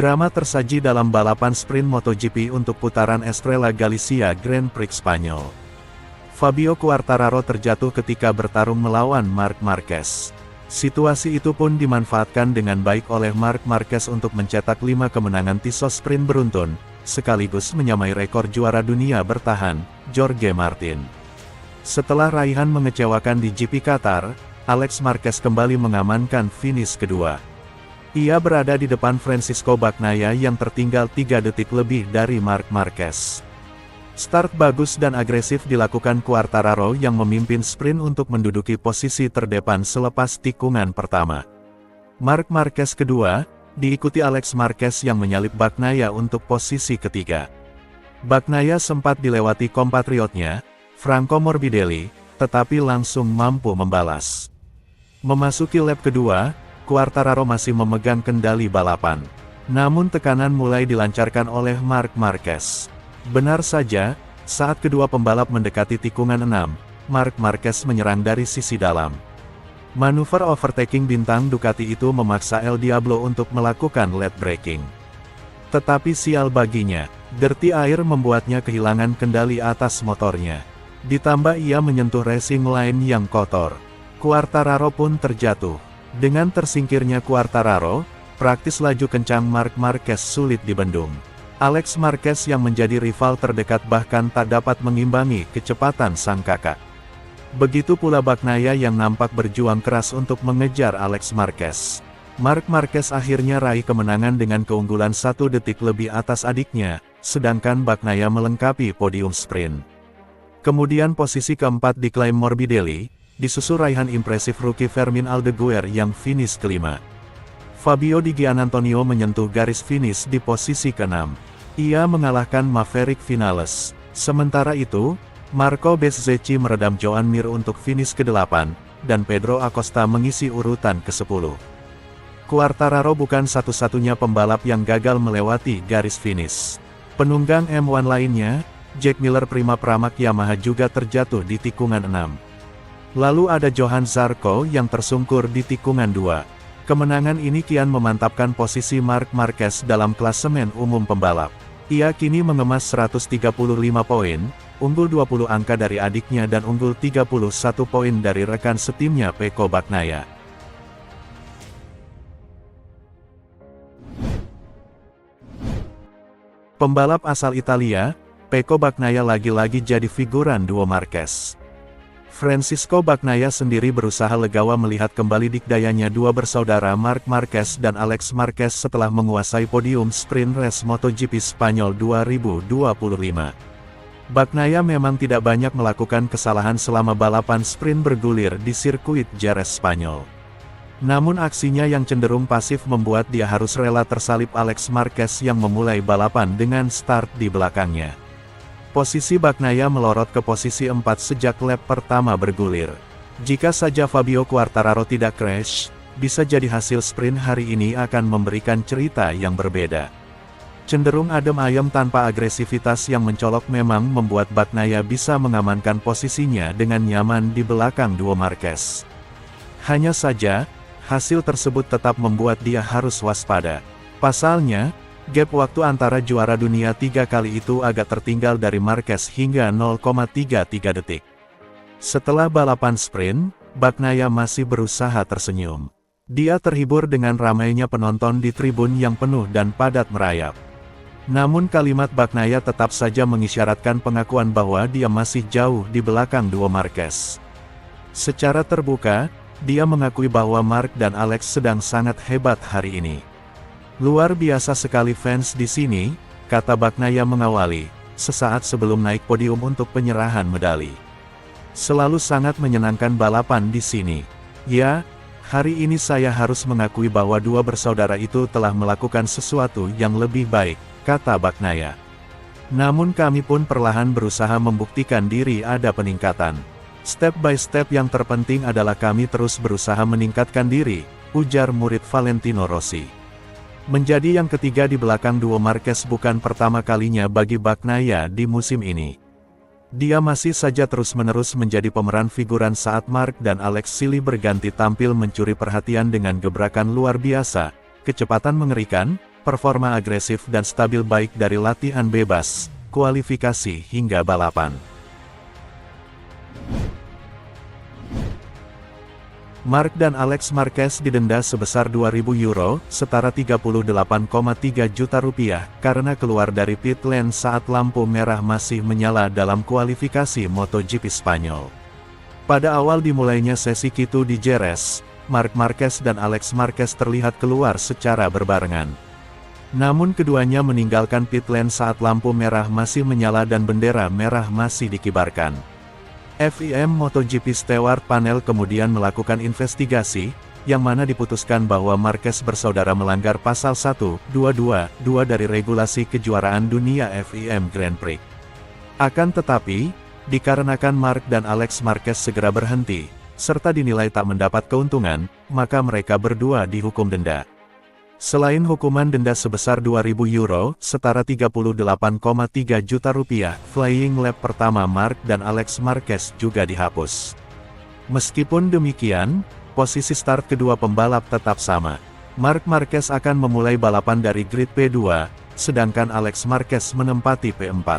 Drama tersaji dalam balapan sprint MotoGP untuk putaran Estrella Galicia Grand Prix Spanyol. Fabio Quartararo terjatuh ketika bertarung melawan Marc Marquez. Situasi itu pun dimanfaatkan dengan baik oleh Marc Marquez untuk mencetak 5 kemenangan tisos sprint beruntun, sekaligus menyamai rekor juara dunia bertahan, Jorge Martin. Setelah raihan mengecewakan di GP Qatar, Alex Marquez kembali mengamankan finish kedua. Ia berada di depan Francisco Bagnaia yang tertinggal 3 detik lebih dari Marc Marquez. Start bagus dan agresif dilakukan Quartararo yang memimpin sprint untuk menduduki posisi terdepan selepas tikungan pertama. Marc Marquez kedua, diikuti Alex Marquez yang menyalip Bagnaia untuk posisi ketiga. Bagnaia sempat dilewati kompatriotnya, Franco Morbidelli, tetapi langsung mampu membalas. Memasuki lap kedua, Quartararo masih memegang kendali balapan. Namun tekanan mulai dilancarkan oleh Marc Marquez. Benar saja, saat kedua pembalap mendekati tikungan 6, Marc Marquez menyerang dari sisi dalam. Manuver overtaking bintang Ducati itu memaksa El Diablo untuk melakukan late braking. Tetapi sial baginya, derti air membuatnya kehilangan kendali atas motornya. Ditambah ia menyentuh racing line yang kotor. Quartararo pun terjatuh. Dengan tersingkirnya Quartararo, praktis laju kencang Marc Marquez sulit dibendung. Alex Marquez yang menjadi rival terdekat bahkan tak dapat mengimbangi kecepatan sang kakak. Begitu pula Bagnaia yang nampak berjuang keras untuk mengejar Alex Marquez. Marc Marquez akhirnya raih kemenangan dengan keunggulan 1 detik lebih atas adiknya, sedangkan Bagnaia melengkapi podium sprint. Kemudian posisi keempat diklaim Morbidelli, disusul raihan impresif rookie Fermin Aldeguer yang finish kelima. Fabio Di Giannantonio menyentuh garis finish di posisi ke-6. Ia mengalahkan Maverick Vinales. Sementara itu, Marco Bezzecchi meredam Joan Mir untuk finish ke-8, dan Pedro Acosta mengisi urutan ke-10. Quartararo bukan satu-satunya pembalap yang gagal melewati garis finish. Penunggang M1 lainnya, Jack Miller Prima Pramac Yamaha juga terjatuh di tikungan 6. Lalu ada Johan Zarco yang tersungkur di tikungan 2. Kemenangan ini kian memantapkan posisi Marc Marquez dalam klasemen umum pembalap. Ia kini mengemas 135 poin, unggul 20 angka dari adiknya dan unggul 31 poin dari rekan setimnya Pecco Bagnaia. Pembalap asal Italia, Pecco Bagnaia lagi-lagi jadi figuran duo Marquez. Francisco Bagnaia sendiri berusaha legawa melihat kembali dikdayanya dua bersaudara Marc Marquez dan Alex Marquez setelah menguasai podium sprint race MotoGP Spanyol 2025. Bagnaia memang tidak banyak melakukan kesalahan selama balapan sprint bergulir di sirkuit Jerez Spanyol. Namun aksinya yang cenderung pasif membuat dia harus rela tersalip Alex Marquez yang memulai balapan dengan start di belakangnya. Posisi Bagnaia melorot ke posisi 4 sejak lap pertama bergulir. Jika saja Fabio Quartararo tidak crash, bisa jadi hasil sprint hari ini akan memberikan cerita yang berbeda. Cenderung adem ayem tanpa agresivitas yang mencolok memang membuat Bagnaia bisa mengamankan posisinya dengan nyaman di belakang duo Marquez. Hanya saja, hasil tersebut tetap membuat dia harus waspada. Pasalnya, gap waktu antara juara dunia 3 kali itu agak tertinggal dari Marquez hingga 0,33 detik. Setelah balapan sprint, Bagnaia masih berusaha tersenyum. Dia terhibur dengan ramainya penonton di tribun yang penuh dan padat merayap. Namun kalimat Bagnaia tetap saja mengisyaratkan pengakuan bahwa dia masih jauh di belakang duo Marquez. Secara terbuka, dia mengakui bahwa Marc dan Alex sedang sangat hebat hari ini. Luar biasa sekali fans di sini, kata Bagnaia mengawali, sesaat sebelum naik podium untuk penyerahan medali. Selalu sangat menyenangkan balapan di sini. Ya, hari ini saya harus mengakui bahwa dua bersaudara itu telah melakukan sesuatu yang lebih baik, kata Bagnaia. Namun kami pun perlahan berusaha membuktikan diri ada peningkatan. Step by step yang terpenting adalah kami terus berusaha meningkatkan diri, ujar murid Valentino Rossi. Menjadi yang ketiga di belakang duo Marquez bukan pertama kalinya bagi Bagnaia di musim ini. Dia masih saja terus-menerus menjadi pemeran figuran saat Marc dan Alex silih berganti tampil mencuri perhatian dengan gebrakan luar biasa, kecepatan mengerikan, performa agresif dan stabil baik dari latihan bebas, kualifikasi hingga balapan. Marc dan Alex Marquez didenda sebesar 2.000 euro, setara 38,3 juta rupiah, karena keluar dari pit lane saat lampu merah masih menyala dalam kualifikasi MotoGP Spanyol. Pada awal dimulainya sesi Q2 di Jerez, Marc Marquez dan Alex Marquez terlihat keluar secara berbarengan. Namun keduanya meninggalkan pit lane saat lampu merah masih menyala dan bendera merah masih dikibarkan. FIM MotoGP Steward Panel kemudian melakukan investigasi, yang mana diputuskan bahwa Marquez bersaudara melanggar pasal 1.222 dari regulasi kejuaraan dunia FIM Grand Prix. Akan tetapi, dikarenakan Marc dan Alex Marquez segera berhenti, serta dinilai tak mendapat keuntungan, maka mereka berdua dihukum denda. Selain hukuman denda sebesar 2.000 euro, setara 38,3 juta rupiah, flying lap pertama Marc dan Alex Marquez juga dihapus. Meskipun demikian, posisi start kedua pembalap tetap sama. Marc Marquez akan memulai balapan dari grid P2, sedangkan Alex Marquez menempati P4.